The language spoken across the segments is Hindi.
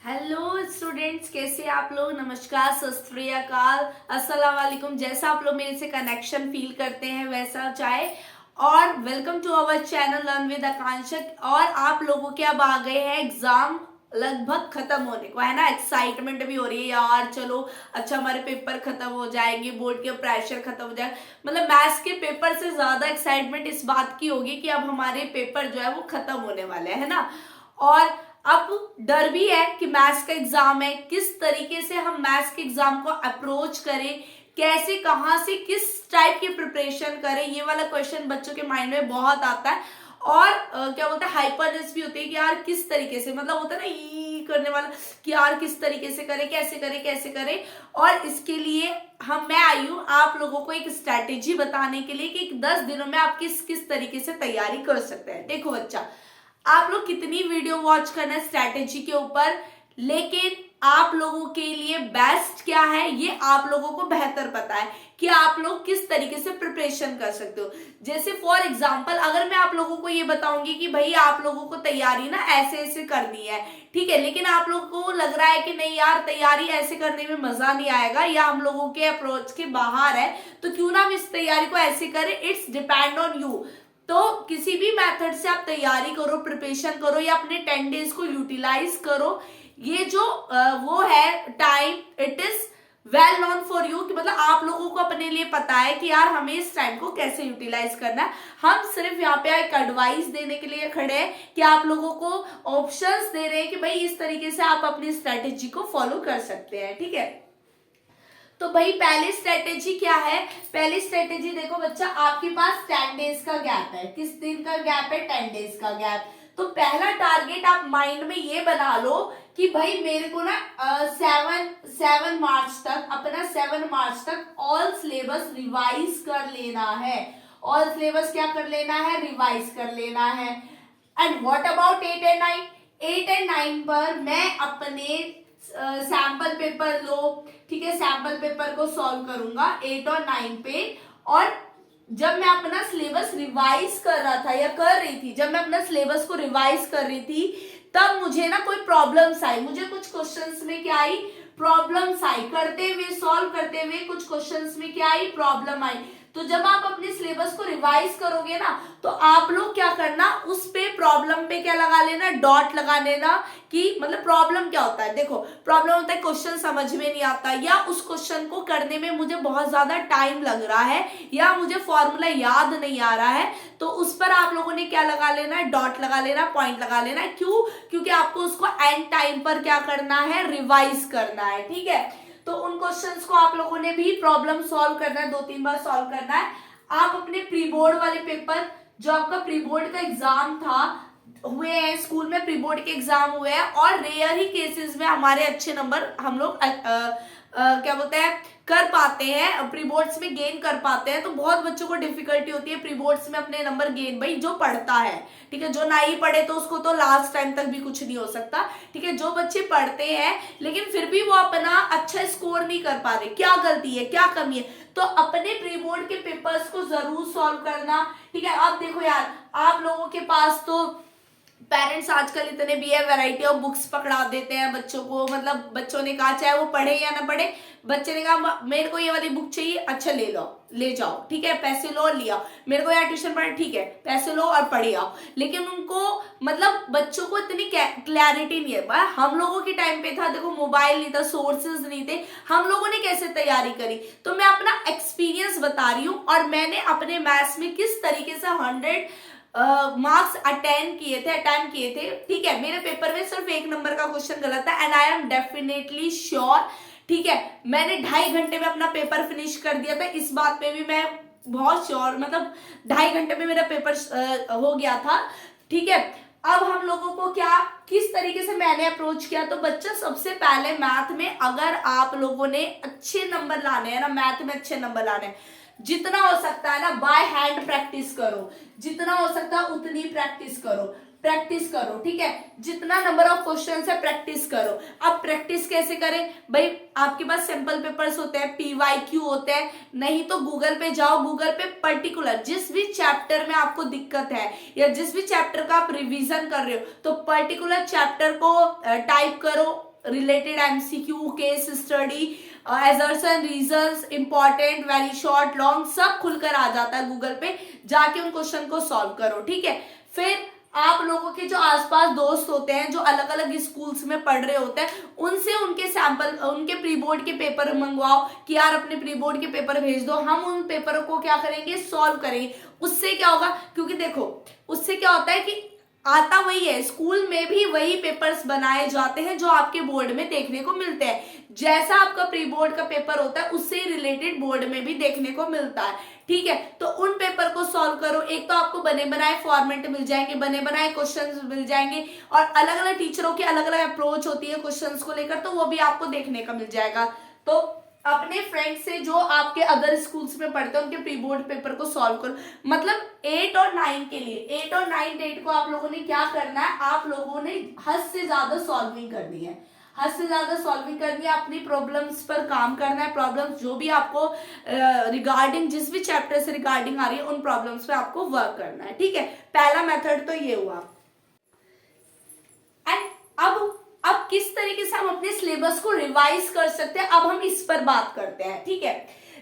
हेलो स्टूडेंट्स, कैसे आप लोग। नमस्कार, सत श्री अकाल, अस्सलाम वालेकुम। जैसा आप लोग मेरे से कनेक्शन फील करते हैं वैसा चाहे। और welcome to our channel learn with Akanksha. और आप लोगों के अब आ गए हैं एग्जाम लगभग खत्म होने को, है ना। एक्साइटमेंट भी हो रही है यार, चलो अच्छा हमारे पेपर खत्म हो जाएंगे, बोर्ड के प्रेशर खत्म हो जाएगा। मतलब मैथ्स के पेपर से ज्यादा एक्साइटमेंट इस बात की होगी कि अब हमारे पेपर जो है वो खत्म होने वाले है ना। और अब डर भी है कि मैथ्स का एग्जाम है, किस तरीके से हम मैथ्स के एग्जाम को अप्रोच करें, कैसे कहां से किस टाइप की प्रिपरेशन करें। ये वाला क्वेश्चन बच्चों के माइंड में बहुत आता है। और क्या बोलते हैं, हाइपरनेस भी होती है कि यार किस तरीके से, मतलब होता है ना ई करने वाला कि यार किस तरीके से करें, कैसे करें कैसे करें। और इसके लिए मैं आई हूं आप लोगों को एक स्ट्रैटेजी बताने के लिए कि 10 दिनों में आप किस किस तरीके से तैयारी कर सकते हैं। देखो बच्चा, आप लोग कितनी वीडियो वॉच करना है स्ट्रैटेजी के ऊपर, लेकिन आप लोगों के लिए बेस्ट क्या है ये आप लोगों को बेहतर पता है कि आप लोग किस तरीके से प्रिपरेशन कर सकते हो। जैसे फॉर एग्जांपल अगर मैं आप लोगों को ये बताऊंगी कि भाई आप लोगों को तैयारी ना ऐसे ऐसे करनी है, ठीक है, लेकिन आप लोगों को लग रहा है कि नहीं यार तैयारी ऐसे करने में मजा नहीं आएगा या हम लोगों के अप्रोच के बाहर है, तो क्यों ना हम इस तैयारी को ऐसे करें। It's depend on you. तो किसी भी मेथड से आप तैयारी करो, प्रिपरेशन करो या अपने 10 डेज को यूटिलाइज करो। ये जो वो है time, it is well known for you कि मतलब आप लोगों को अपने लिए पता है कि यार हमें इस टाइम को कैसे यूटिलाइज करना है। हम सिर्फ यहाँ पे एक एडवाइस देने के लिए खड़े हैं कि आप लोगों को ऑप्शंस दे रहे हैं कि भाई इस तरीके से आप अपनी स्ट्रेटेजी को फॉलो कर सकते हैं, ठीक है। तो भाई पहली स्ट्रेटेजी क्या है। पहली स्ट्रेटेजी देखो बच्चा, आपके पास 10 डेज का गैप है। किस दिन का गैप है? 10 डेज का गैप। तो पहला टारगेट आप माइंड में ये बना लो कि भाई मेरे को ना 7 मार्च तक, अपना 7 मार्च तक ऑल सिलेबस रिवाइज कर लेना है। ऑल सिलेबस क्या कर लेना है? रिवाइज कर लेना है। And what about 8 and 9? 8 and 9 पर मैं अपने सैंपल पेपर लो, ठीक है, सैंपल पेपर को सॉल्व करूंगा 8 और 9 पे। और जब मैं अपना सिलेबस रिवाइज कर रहा था या कर रही थी, जब मैं अपना सिलेबस को रिवाइज कर रही थी तब मुझे ना कोई प्रॉब्लम्स आई, मुझे कुछ क्वेश्चंस में क्या आई? प्रॉब्लम्स आई। करते हुए, सॉल्व करते हुए कुछ क्वेश्चंस में क्या आई? प्रॉब्लम आई। तो जब आप अपने सिलेबस को रिवाइज करोगे ना तो आप लोग क्या करना, उस पे प्रॉब्लम पे क्या लगा लेना? डॉट लगा लेना। कि मतलब प्रॉब्लम क्या होता है, देखो प्रॉब्लम होता है क्वेश्चन समझ में नहीं आता, या उस क्वेश्चन को करने में मुझे बहुत ज्यादा टाइम लग रहा है, या मुझे फॉर्मूला याद नहीं आ रहा है। तो उस पर आप लोगों ने क्या लगा लेना है? डॉट लगा लेना, पॉइंट लगा लेना है। क्यों? क्योंकि आपको उसको एंड टाइम पर क्या करना है? रिवाइज करना है, ठीक है। तो उन क्वेश्चंस को आप लोगों ने भी प्रॉब्लम सॉल्व करना है, 2-3 बार सॉल्व करना है। आप अपने प्री बोर्ड वाले पेपर, जो आपका प्री बोर्ड का एग्जाम था, हुए हैं स्कूल में, प्री बोर्ड के एग्जाम हुए हैं, और रेयर ही केसेस में हमारे अच्छे नंबर हम लोग क्या बोलते हैं कर पाते हैं, प्री बोर्ड्स में गेन कर पाते हैं। तो बहुत बच्चों को डिफिकल्टी होती है प्री बोर्ड्स में अपने नंबर गेन, भाई जो पढ़ता है, ठीक है, जो नहीं पढ़े तो उसको तो लास्ट टाइम तक भी कुछ नहीं हो सकता, ठीक है। जो बच्चे पढ़ते हैं लेकिन फिर भी वो अपना अच्छा स्कोर नहीं कर पा रहे, क्या गलती है, क्या कमी है, तो अपने प्री बोर्ड के पेपर्स को जरूर सॉल्व करना, ठीक है। अब देखो यार, आप लोगों के पास तो पेरेंट्स आजकल इतने भी है, वैरायटी ऑफ बुक्स पकड़ा देते हैं बच्चों को। मतलब बच्चों ने कहा चाहे वो पढ़े या ना पढ़े, बच्चे ने कहा मेरे को ये वाली बुक चाहिए, अच्छा ले लो, ले जाओ, ठीक है, पैसे लो और लिया। मेरे को यहाँ ट्यूशन पढ़े, ठीक है, पैसे लो और पढ़े आओ। लेकिन उनको मतलब बच्चों को इतनी क्लैरिटी नहीं है। हम लोगों के टाइम पे था, देखो मोबाइल नहीं था, सोर्सेज नहीं थे, हम लोगों ने कैसे तैयारी करी। तो मैं अपना एक्सपीरियंस बता रही हूँ, और मैंने अपने मैथ्स में किस तरीके से 100 मार्क्स अटेम्प्ट किए थे, ठीक है। मेरे पेपर में सिर्फ 1 नंबर का क्वेश्चन गलत है, and I am definitely sure, ठीक है, मैंने 2.5 घंटे में अपना पेपर फिनिश कर दिया था। इस बात पे भी मैं बहुत श्योर, मतलब 2.5 घंटे में मेरा पेपर हो गया था, ठीक है। अब हम लोगों को क्या, किस तरीके से मैंने अप्रोच किया, तो बच्चा सबसे पहले मैथ में अगर आप लोगों ने अच्छे नंबर लाने हैं ना, मैथ में अच्छे नंबर लाने हैं, जितना हो सकता है ना बाय हैंड प्रैक्टिस करो, जितना हो सकता है उतनी प्रैक्टिस करो, प्रैक्टिस करो, ठीक है। जितना नंबर ऑफ क्वेश्चंस है प्रैक्टिस करो। अब प्रैक्टिस कैसे करें भाई, आपके पास सैंपल पेपर्स होते हैं, PYQ होते हैं, नहीं तो गूगल पे जाओ, गूगल पे पर्टिकुलर जिस भी चैप्टर में आपको दिक्कत है या जिस भी चैप्टर का आप रिवीजन कर रहे हो, तो पर्टिकुलर चैप्टर को टाइप करो, related MCQ, case study, agers and reasons, important, very short, long, सब खुलकर आ जाता है गूगल पे, जाके उन क्वेश्चन को सॉल्व करो, ठीक है। फिर आप लोगों के जो आसपास दोस्त होते हैं जो अलग अलग स्कूल्स में पढ़ रहे होते हैं, उनसे उनके सैंपल, उनके प्री बोर्ड के पेपर मंगवाओ कि यार अपने प्री बोर्ड के पेपर भेज दो, हम उन पेपरों को क्या करेंगे, सॉल्व करेंगे। उससे क्या होगा, क्योंकि देखो उससे क्या होता है कि आता वही है, स्कूल में भी वही पेपर्स बनाए जाते हैं जो आपके बोर्ड में देखने को मिलते हैं। जैसा आपका प्री बोर्ड का पेपर होता है उससे रिलेटेड बोर्ड में भी देखने को मिलता है, ठीक है। तो उन पेपर को सॉल्व करो। एक तो आपको बने बनाए फॉर्मेट मिल जाएंगे, बने बनाए क्वेश्चंस मिल जाएंगे, और अलग अलग टीचरों की अलग अलग अप्रोच होती है क्वेश्चंस को लेकर, तो वो भी आपको देखने का मिल जाएगा। तो अपने फ्रेंड से जो आपके अदर स्कूल्स में पढ़ते हैं उनके प्री बोर्ड पेपर को सॉल्व करो। मतलब 8 और 9 के लिए, 8 और 9 डेट को आप लोगों ने क्या करना है, आप लोगों ने हद से ज्यादा सॉल्विंग करनी है, हद से ज्यादा सॉल्विंग करनी है, अपनी प्रॉब्लम्स पर काम करना है। प्रॉब्लम्स जो भी आपको रिगार्डिंग, जिस भी चैप्टर से रिगार्डिंग आ रही है उन प्रॉब्लम्स पे आपको वर्क करना है, ठीक है। पहला मेथड तो ये हुआ। एंड अब किस तरीके से हम अपने सिलेबस को रिवाइज कर सकते हैं, अब हम इस पर बात करते हैं, ठीक है।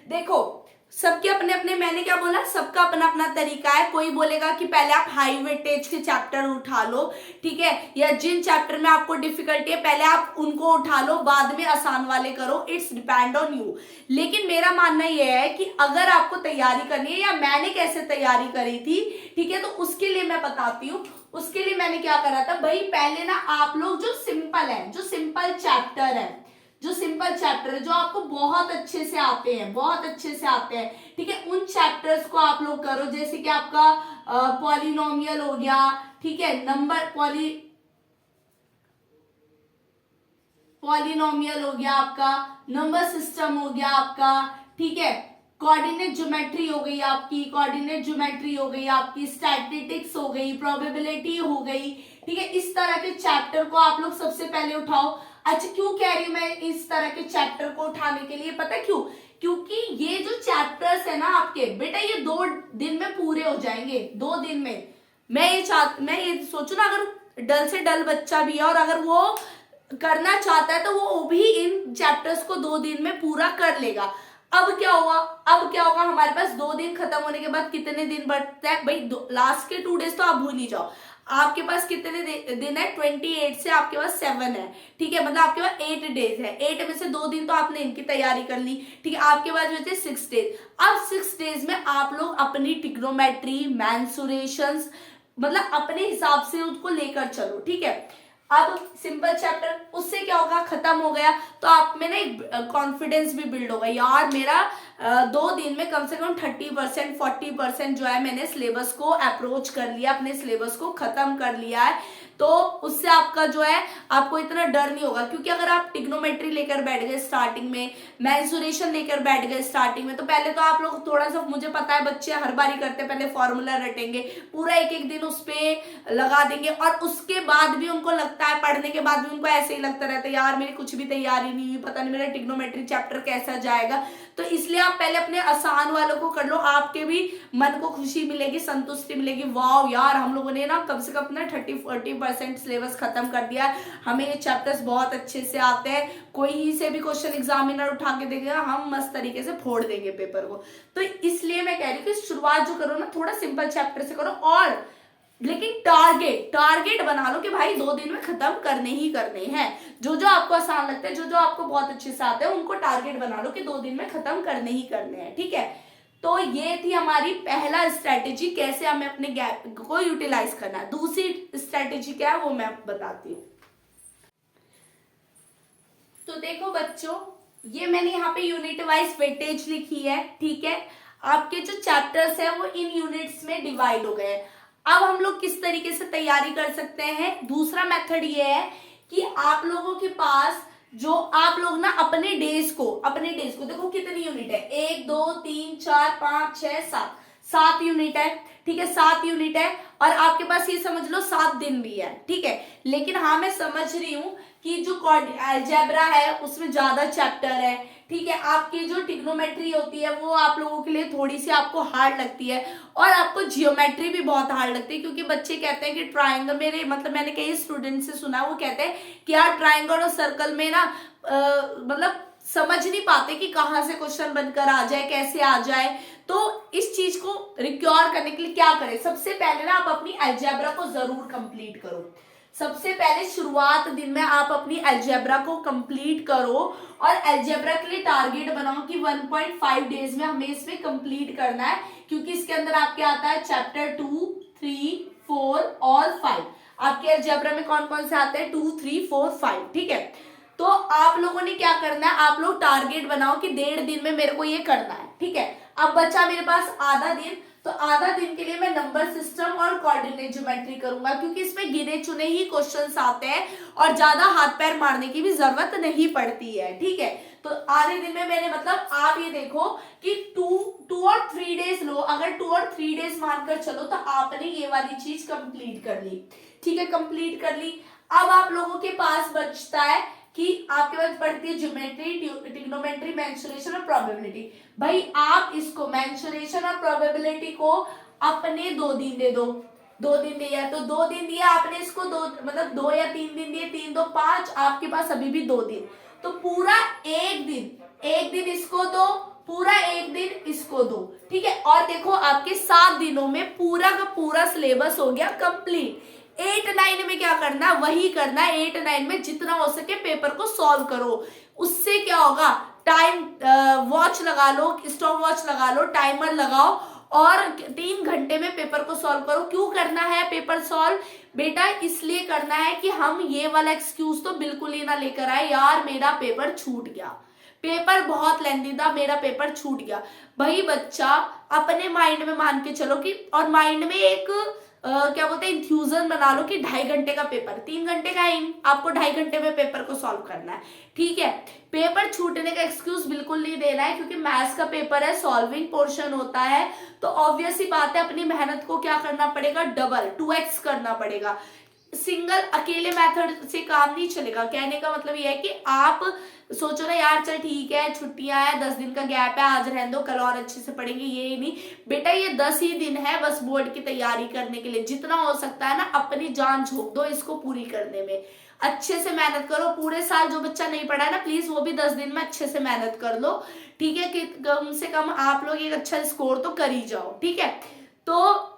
देखो सबके अपने अपने, मैंने क्या बोला, सबका अपना अपना तरीका है। कोई बोलेगा कि पहले आप हाई वेटेज के चैप्टर उठा लो, ठीक है, या जिन चैप्टर में आपको डिफिकल्टी है पहले आप उनको उठा लो, बाद में आसान वाले करो, इट्स डिपेंड ऑन यू। लेकिन मेरा मानना यह है कि अगर आपको तैयारी करनी है, या मैंने कैसे तैयारी करी थी, ठीक है, तो उसके लिए मैं बताती हूँ। उसके लिए मैंने क्या करा था भाई, पहले ना आप लोग जो सिंपल है, जो सिंपल चैप्टर है, जो सिंपल चैप्टर है, जो आपको बहुत अच्छे से आते हैं, बहुत अच्छे से आते हैं, ठीक है, उन चैप्टर्स को आप लोग करो। जैसे कि आपका पॉलिनोमियल हो गया, ठीक है, नंबर पॉलिनोमियल हो गया आपका, नंबर सिस्टम हो गया आपका, ठीक है, कोऑर्डिनेट ज्योमेट्री हो गई आपकी, कोऑर्डिनेट ज्योमेट्री हो गई आपकी, स्टैटिस्टिक्स हो गई, प्रोबेबिलिटी हो गई, ठीक है। इस तरह के चैप्टर को आप लोग सबसे पहले उठाओ। अच्छा, क्यों कह रही हूं मैं इस तरह के चैप्टर को उठाने के लिए, पता है क्यों? क्योंकि ये जो चैप्टर्स है ना आपके बेटा, ये 2 दिन में पूरे हो जाएंगे, 2 दिन में। मैं ये सोचू ना, अगर डल से डल बच्चा भी है और अगर वो करना चाहता है तो वो भी इन चैप्टर्स को 2 दिन में पूरा कर लेगा। अब क्या होगा, हमारे पास 2 दिन खत्म होने के बाद कितने दिन बचते हैं भाई? लास्ट के 2 डेज तो आप भूल ही जाओ। आपके पास कितने दिन है? 28 से आपके पास 7 है, ठीक है, मतलब आपके पास 8 डेज है। 8 में से 2 दिन तो आपने इनकी तैयारी कर ली, ठीक है। आपके पास बचे 6 डेज। अब 6 डेज में आप लोग अपनी ट्रिग्नोमेट्री, मेंसुरेशंस, मतलब अपने हिसाब से उसको लेकर चलो, ठीक है। अब सिंपल चैप्टर, उससे क्या होगा, खत्म हो गया तो आप में ना एक कॉन्फिडेंस भी बिल्ड होगा, यार मेरा 2 दिन में कम से कम 30% 40% जो है मैंने सिलेबस को अप्रोच कर लिया, अपने सिलेबस को खत्म कर लिया है। तो उससे आपका जो है, आपको इतना डर नहीं होगा। क्योंकि अगर आप ट्रिग्नोमेट्री लेकर बैठ गए स्टार्टिंग में, मेंसुरेशन लेकर बैठ गए स्टार्टिंग में, तो पहले तो आप लोग थोड़ा सा, मुझे पता है बच्चे हर बारी करते, पहले फॉर्मूला रटेंगे, पूरा एक दिन उस पे लगा देंगे, और उसके बाद भी उनको लगता है, पढ़ने के बाद भी उनको ऐसे ही लगता रहता है, यार मेरी कुछ भी तैयारी नहीं हुई, पता नहीं मेरा ट्रिग्नोमेट्री चैप्टर कैसा जाएगा। तो इसलिए आप पहले अपने आसान वालों को कर लो, आपके भी मन को खुशी मिलेगी, संतुष्टि मिलेगी, वाह यार हम लोगों ने ना कम से कम अपना 30-40% सिलेबस खत्म कर दिया, हमें ये चैप्टर्स बहुत अच्छे से आते हैं, कोई ही से भी क्वेश्चन एग्जामिनर उठा के देगा, हम मस्त तरीके से फोड़ देंगे पेपर को। तो इसलिए मैं कह रही हूँ कि शुरुआत जो करो ना, थोड़ा सिंपल चैप्टर से करो, और लेकिन टारगेट बना लो कि भाई 2 दिन में खत्म करने ही करने हैं। जो जो आपको आसान लगता है, जो जो आपको बहुत अच्छे से आता है, उनको टारगेट बना लो कि 2 दिन में खत्म करने ही करने हैं, ठीक है। तो ये थी हमारी पहला स्ट्रेटेजी, कैसे हमें अपने गैप को यूटिलाइज करना है। दूसरी स्ट्रेटेजी क्या है वो मैं बताती हूँ। तो देखो बच्चों, ये मैंने यहाँ पे यूनिट वाइज वेटेज लिखी है, ठीक है। आपके जो चैप्टर्स है वो इन यूनिट्स में डिवाइड हो गए। अब हम लोग किस तरीके से तैयारी कर सकते हैं? दूसरा मेथड ये है कि आप लोगों के पास जो, आप लोग ना अपने डेज को देखो कितनी यूनिट है, 1 2 3 4 5 6 7 7 यूनिट है, ठीक है, 7 यूनिट है और आपके पास ये समझ लो 7 दिन भी है, ठीक है। लेकिन हाँ मैं समझ रही हूँ कि जो अलजेब्रा है उसमें ज्यादा चैप्टर है, ठीक है। आपकी जो ट्रिग्नोमेट्री होती है वो आप लोगों के लिए थोड़ी सी आपको हार्ड लगती है और आपको जियोमेट्री भी बहुत हार्ड लगती है, क्योंकि बच्चे कहते हैं कि ट्राइंगल, मेरे मतलब मैंने कई स्टूडेंट से सुना, वो कहते हैं कि यार ट्राइंगल और सर्कल में ना मतलब समझ नहीं पाते कि कहाँ से क्वेश्चन बनकर आ जाए, कैसे आ जाए। तो इस चीज को रिक्योर करने के लिए क्या करें, सबसे पहले ना आप अपनी अलजेब्रा को जरूर कंप्लीट करो। सबसे पहले शुरुआत दिन में आप अपनी अलजेब्रा को कंप्लीट करो और अलजेब्रा के लिए टारगेट बनाओ कि 1.5 डेज में हमें इसमें कंप्लीट करना है, क्योंकि इसके अंदर आपके आता है चैप्टर 2, 3, 4 और 5। आपके अलजेब्रा में कौन कौन से आते हैं, 2, 3, 4, 5, ठीक है। तो आप लोगों ने क्या करना है, आप लोग टारगेट बनाओ कि 1.5 दिन में मेरे को ये करना है, ठीक है। अब बचा मेरे पास आधा दिन, तो आधा दिन के लिए मैं नंबर सिस्टम और कोऑर्डिनेट ज्योमेट्री करूंगा, क्योंकि इसमें गिने चुने ही क्वेश्चंस आते हैं और ज्यादा हाथ पैर मारने की भी जरूरत नहीं पड़ती है, ठीक है। तो आधे दिन में मैंने मतलब आप ये देखो कि 2 और 3 डेज लो, अगर 2 और 3 डेज मानकर चलो तो आपने ये वाली चीज कंप्लीट कर ली, ठीक है, कंप्लीट कर ली। अब आप लोगों के पास बचता है कि आपके पास पढ़ती है ज्योमेट्री, ट्रिग्नोमेट्री, मेंसुरेशन और प्रोबेबिलिटी। भाई आप इसको मेंसुरेशन और प्रोबेबिलिटी को अपने 2 दिन दे दो, 2 दिन दिया तो 2 दिन दिया आपने इसको, 2 मतलब 2 या 3 दिन दिए, 3, 2, 5, आपके पास अभी भी 2 दिन, तो पूरा एक दिन इसको दो, पूरा एक दिन इसको दो, ठीक है। और देखो आपके 7 दिनों में पूरा का पूरा सिलेबस हो गया कंप्लीट। 8, 9 में क्या करना, वही करना है। 8, 9 में जितना हो सके पेपर को सॉल्व करो। उससे क्या होगा, टाइम वॉच लगा लो, स्टॉप वॉच लगा लो, टाइमर लगाओ और 3 घंटे में पेपर को सॉल्व करो। क्यों करना है पेपर सॉल्व बेटा, इसलिए करना है कि हम ये वाला एक्सक्यूज तो बिल्कुल ही ना लेकर आए, यार मेरा पेपर छूट गया, पेपर बहुत लेंथी था, मेरा पेपर छूट गया। भाई बच्चा अपने माइंड में मान के चलो कि, और माइंड में एक क्या बोलते हैं इंफ्यूजन बना लो कि 2.5 घंटे का पेपर, 3 घंटे का ही, आपको 2.5 घंटे में पेपर को सॉल्व करना है, ठीक है। पेपर छूटने का एक्सक्यूज बिल्कुल नहीं देना है, क्योंकि मैथ्स का पेपर है, सॉल्विंग पोर्शन होता है, तो ऑब्वियस ही बात है अपनी मेहनत को क्या करना पड़ेगा, डबल 2x करना पड़ेगा। सिंगल अकेले मेथड से काम नहीं चलेगा। कहने का मतलब ये है कि आप सोचो ना यार चल ठीक है छुट्टियां है, 10 दिन का गैप है, आज रहने दो, कल और अच्छे से पढ़ेंगे, ये नहीं बेटा, ये 10 ही दिन है बस बोर्ड की तैयारी करने के लिए। जितना हो सकता है ना अपनी जान झोंक दो इसको पूरी करने में, अच्छे से मेहनत करो। पूरे साल जो बच्चा नहीं पढ़ा है ना, प्लीज वो भी 10 दिन में अच्छे से मेहनत कर लो, ठीक है, कि कम से कम आप लोग एक अच्छा स्कोर तो कर ही जाओ, ठीक है। तो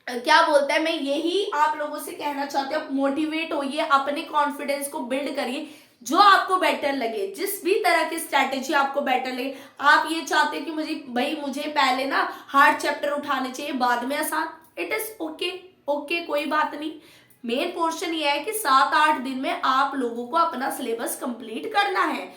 क्या बोलता है, मैं यही आप लोगों से कहना चाहती हूँ, मोटिवेट होइए, अपने कॉन्फिडेंस को बिल्ड करिए, जो आपको बेटर लगे, जिस भी तरह की स्ट्रैटेजी आपको बेटर लगे। आप ये चाहते हैं कि मुझे पहले ना हार्ड चैप्टर उठाने चाहिए, बाद में आसान, इट इज ओके, कोई बात नहीं। मेन पोर्शन ये है कि 7-8 दिन में आप लोगों को अपना सिलेबस कंप्लीट करना है।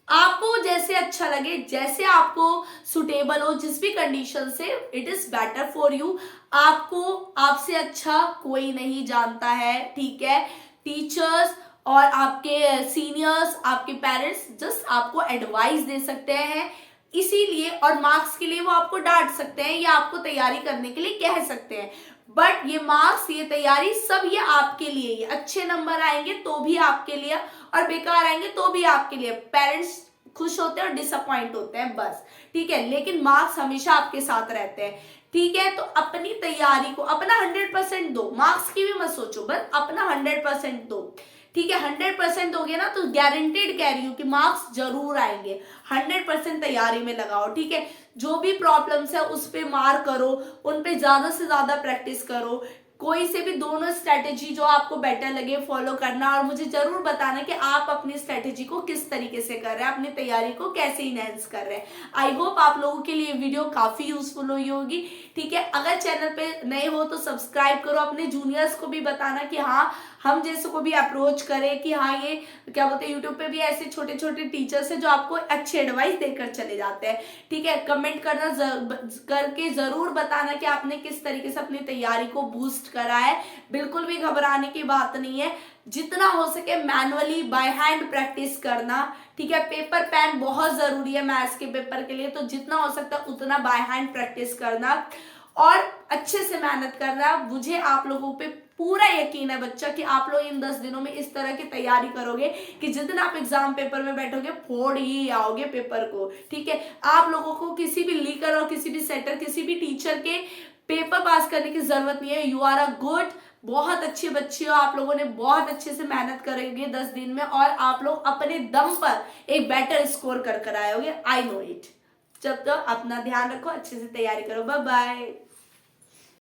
आपको जैसे अच्छा लगे, जैसे आपको सुटेबल हो, जिस भी कंडीशन से, it is better for you. आपको आपसे अच्छा कोई नहीं जानता है, ठीक है। टीचर्स और आपके सीनियर्स, आपके पेरेंट्स जस्ट आपको एडवाइस दे सकते हैं, इसीलिए, और मार्क्स के लिए वो आपको डांट सकते हैं या आपको तैयारी करने के लिए कह सकते हैं, बट ये मार्क्स, ये तैयारी सब ये आपके लिए, ये अच्छे नंबर आएंगे तो भी आपके लिए और बेकार आएंगे तो भी आपके लिए। पेरेंट्स खुश होते हैं और डिसअपॉइंट होते हैं बस, ठीक है, लेकिन मार्क्स हमेशा आपके साथ रहते हैं, ठीक है। तो अपनी तैयारी को अपना 100% दो, मार्क्स की भी मत सोचो, बस अपना 100% दो, ठीक है। 100% दोगे ना तो गारंटेड कह रही हूँ कि मार्क्स जरूर आएंगे। 100% तैयारी में लगाओ, ठीक है। जो भी प्रॉब्लम्स है उस पे मार करो, उन पे ज्यादा से ज्यादा प्रैक्टिस करो, कोई से भी दोनों स्ट्रेटेजी जो आपको बेटर लगे फॉलो करना, और मुझे जरूर बताना कि आप अपनी स्ट्रेटेजी को किस तरीके से कर रहे हैं, अपनी तैयारी को कैसे इनहेंस कर रहे हैं। आई होप आप लोगों के लिए वीडियो काफी यूजफुल हुई होगी, ठीक है। अगर चैनल पे नए हो तो सब्सक्राइब करो, अपने जूनियर्स को भी बताना कि हाँ हम जैसे को भी अप्रोच करें कि हाँ ये क्या बोलते हैं, यूट्यूब पे भी ऐसे छोटे छोटे टीचर्स हैं जो आपको अच्छी एडवाइस देकर चले जाते हैं, ठीक है। कमेंट करके जरूर बताना कि आपने किस तरीके से अपनी तैयारी को बूस्ट करा है। बिल्कुल भी घबराने की बात नहीं है, जितना हो सके मैनुअली बाय हैंड प्रैक्टिस करना, ठीक है। पेपर पेन बहुत जरूरी है मैथ्स के पेपर के लिए, तो जितना हो सकता है उतना बाय हैंड प्रैक्टिस करना और अच्छे से मेहनत करना। मुझे आप लोगों पे पूरा यकीन है बच्चा कि आप लोग इन 10 दिनों में इस तरह की तैयारी करोगे कि जिस दिन आप एग्जाम पेपर में बैठोगे फोड़ ही आओगे पेपर को, ठीक है। आप लोगों को किसी भी लीकर और किसी भी सेटर, किसी भी टीचर के पेपर पास करने की जरूरत नहीं है। यू आर अ गुड, बहुत अच्छे बच्चे हो, आप लोगों ने बहुत अच्छे से मेहनत करेंगे 10 दिन में और आप लोग अपने दम पर एक बेटर स्कोर कर आए होगे, आई नो इट। जब तक अपना ध्यान रखो, अच्छे से तैयारी करो, बाय बाय।